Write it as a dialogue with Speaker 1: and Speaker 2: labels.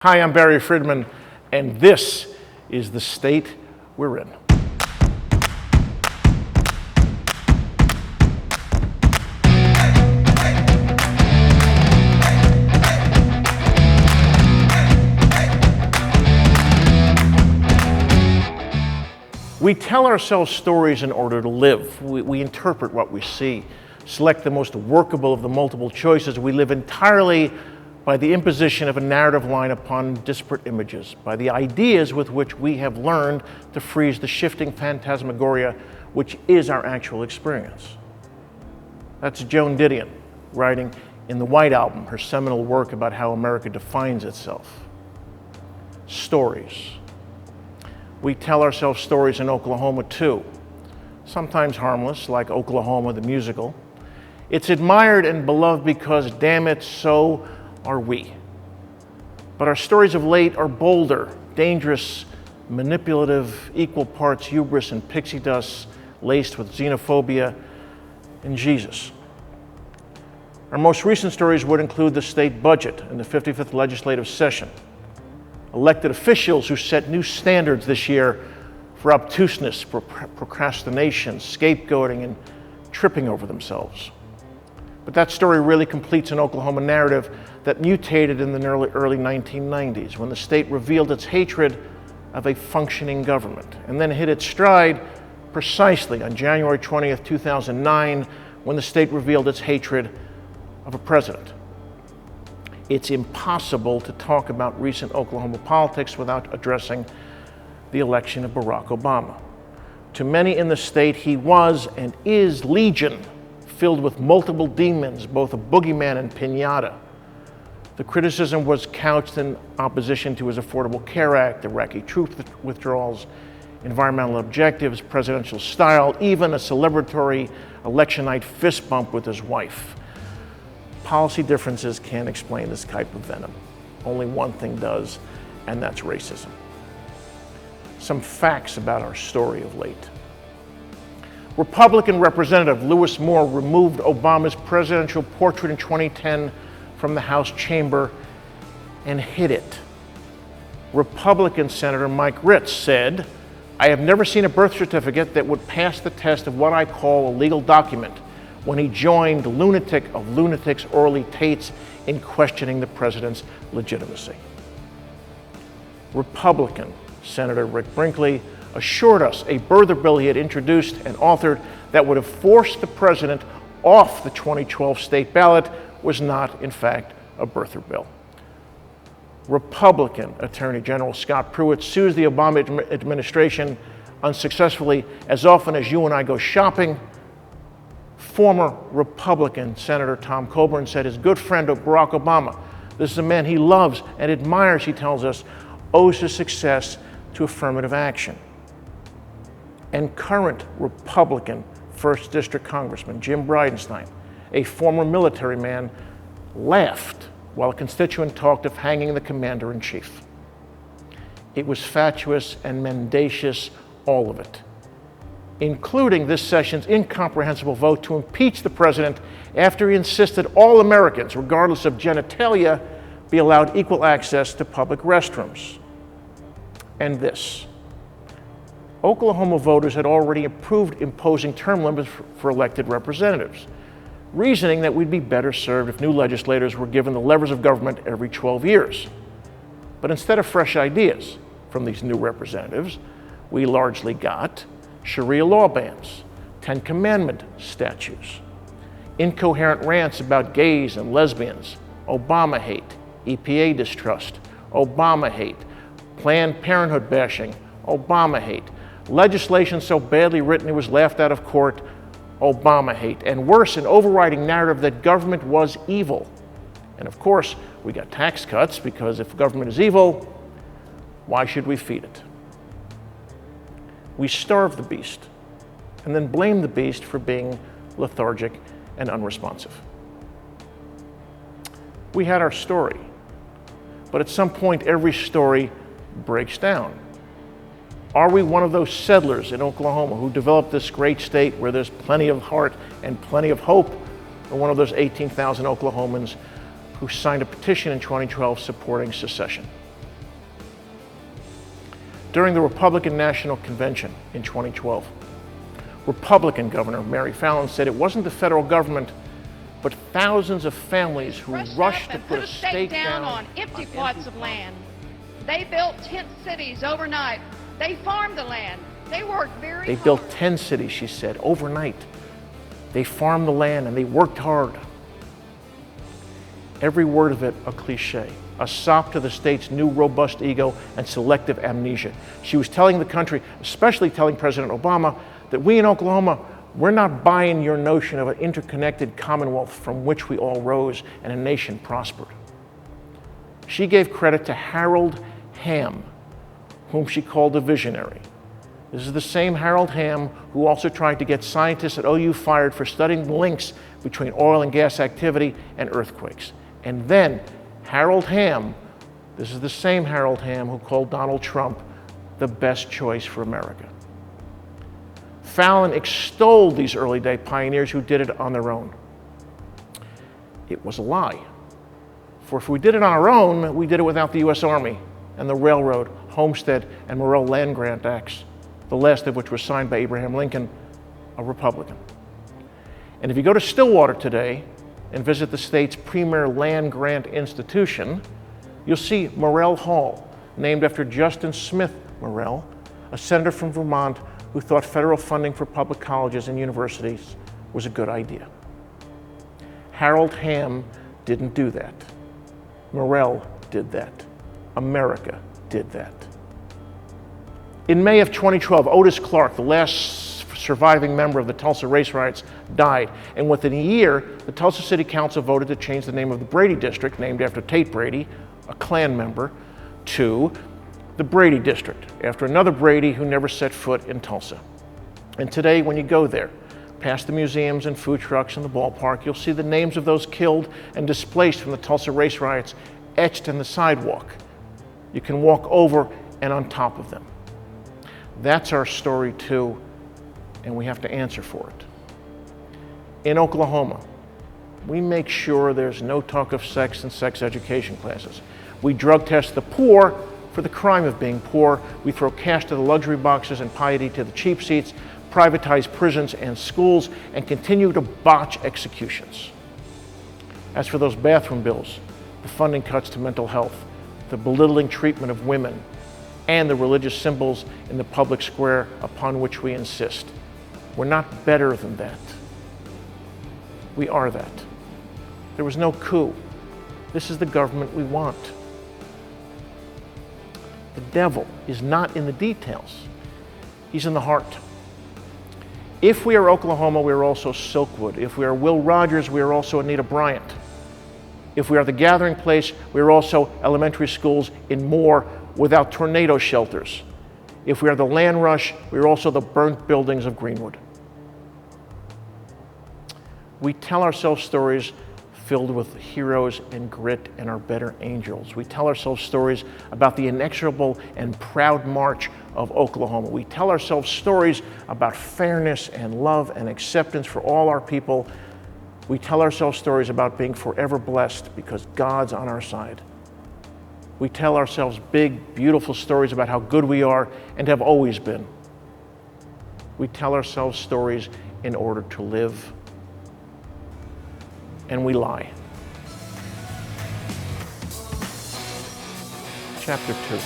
Speaker 1: Hi, I'm Barry Friedman, and this is the state we're in. We tell ourselves stories in order to live. We interpret what we see, select the most workable of the multiple choices. We live entirely by the imposition of a narrative line upon disparate images, by the ideas with which we have learned to freeze the shifting phantasmagoria which is our actual experience. That's Joan Didion, writing in the White Album, her seminal work about how America defines itself. Stories. We tell ourselves stories in Oklahoma too, sometimes harmless, like Oklahoma the musical. It's admired and beloved because, damn it, so are we. But our stories of late are bolder, dangerous, manipulative, equal parts hubris and pixie dust, laced with xenophobia and Jesus. Our most recent stories would include the state budget and the 55th legislative session, elected officials who set new standards this year for obtuseness, procrastination, scapegoating, and tripping over themselves. But that story really completes an Oklahoma narrative that mutated in the early 1990s when the state revealed its hatred of a functioning government and then hit its stride precisely on January 20th, 2009, when the state revealed its hatred of a president. It's impossible to talk about recent Oklahoma politics without addressing the election of Barack Obama. To many in the state, he was and is legion, filled with multiple demons, both a boogeyman and piñata. The criticism was couched in opposition to his Affordable Care Act, Iraqi troop withdrawals, environmental objectives, presidential style, even a celebratory election night fist bump with his wife. Policy differences can't explain this type of venom. Only one thing does, and that's racism. Some facts about our story of late. Republican Representative Louis Moore removed Obama's presidential portrait in 2010 from the House chamber and hid it. Republican Senator Mike Ritz said, "I have never seen a birth certificate that would pass the test of what I call a legal document," when he joined the lunatic of lunatics Orly Tates in questioning the president's legitimacy. Republican Senator Rick Brinkley assured us a birther bill he had introduced and authored that would have forced the president off the 2012 state ballot was not, in fact, a birther bill. Republican Attorney General Scott Pruitt sues the Obama administration unsuccessfully as often as you and I go shopping. Former Republican Senator Tom Coburn said his good friend Barack Obama, this is a man he loves and admires, he tells us, owes his success to affirmative action. And current Republican 1st District Congressman Jim Bridenstine, a former military man, laughed while a constituent talked of hanging the commander-in-chief. It was fatuous and mendacious, all of it, including this session's incomprehensible vote to impeach the president after he insisted all Americans, regardless of genitalia, be allowed equal access to public restrooms. And this. Oklahoma voters had already approved imposing term limits for elected representatives, reasoning that we'd be better served if new legislators were given the levers of government every 12 years. But instead of fresh ideas from these new representatives, we largely got Sharia law bans, 10 Commandment statutes, incoherent rants about gays and lesbians, Obama hate, EPA distrust, Obama hate, Planned Parenthood bashing, Obama hate, legislation so badly written it was laughed out of court, Obama hate, and worse, an overriding narrative that government was evil. And of course, we got tax cuts because if government is evil, why should we feed it? We starve the beast and then blame the beast for being lethargic and unresponsive. We had our story, but at some point every story breaks down. Are we one of those settlers in Oklahoma who developed this great state where there's plenty of heart and plenty of hope, or one of those 18,000 Oklahomans who signed a petition in 2012 supporting secession? during the Republican National Convention in 2012. Republican Governor Mary Fallin said it wasn't the federal government, but thousands of families who rushed to put a stake down
Speaker 2: on empty plots of land. They built tent cities overnight. They farmed the land. They worked very hard.
Speaker 1: They built 10 cities, she said, overnight. They farmed the land and they worked hard. Every word of it a cliche, a sop to the state's new robust ego and selective amnesia. She was telling the country, especially telling President Obama, that we in Oklahoma, we're not buying your notion of an interconnected commonwealth from which we all rose and a nation prospered. She gave credit to Harold Hamm, whom she called a visionary. This is the same Harold Hamm who also tried to get scientists at OU fired for studying the links between oil and gas activity and earthquakes. And then Harold Hamm, this is the same Harold Hamm who called Donald Trump the best choice for America. Fallin extolled these early day pioneers who did it on their own. It was a lie. For if we did it on our own, we did it without the U.S. Army and the Railroad, Homestead, and Morrill Land Grant Acts, the last of which was signed by Abraham Lincoln, a Republican. And if you go to Stillwater today and visit the state's premier land grant institution, you'll see Morrill Hall, named after Justin Smith Morrill, a senator from Vermont who thought federal funding for public colleges and universities was a good idea. Harold Hamm didn't do that. Morrill did that. America did that. In May of 2012, Otis Clark, the last surviving member of the Tulsa race riots, died. And within a year, the Tulsa City Council voted to change the name of the Brady District, named after Tate Brady, a Klan member, to the Brady District, after another Brady who never set foot in Tulsa. And today, when you go there, past the museums and food trucks and the ballpark, you'll see the names of those killed and displaced from the Tulsa race riots etched in the sidewalk. You can walk over and on top of them. That's our story too, and we have to answer for it. In Oklahoma, we make sure there's no talk of sex in sex education classes. We drug test the poor for the crime of being poor. We throw cash to the luxury boxes and piety to the cheap seats, privatize prisons and schools, and continue to botch executions. As for those bathroom bills, the funding cuts to mental health, the belittling treatment of women, and the religious symbols in the public square upon which we insist. We're not better than that. We are that. There was no coup. This is the government we want. The devil is not in the details. He's in the heart. If we are Oklahoma, we are also Silkwood. If we are Will Rogers, we are also Anita Bryant. If we are the gathering place, we are also elementary schools in Moore without tornado shelters. If we are the land rush, we are also the burnt buildings of Greenwood. We tell ourselves stories filled with heroes and grit and our better angels. We tell ourselves stories about the inexorable and proud march of Oklahoma. We tell ourselves stories about fairness and love and acceptance for all our people. We tell ourselves stories about being forever blessed because God's on our side. We tell ourselves big, beautiful stories about how good we are and have always been. We tell ourselves stories in order to live. And we lie. Chapter 2.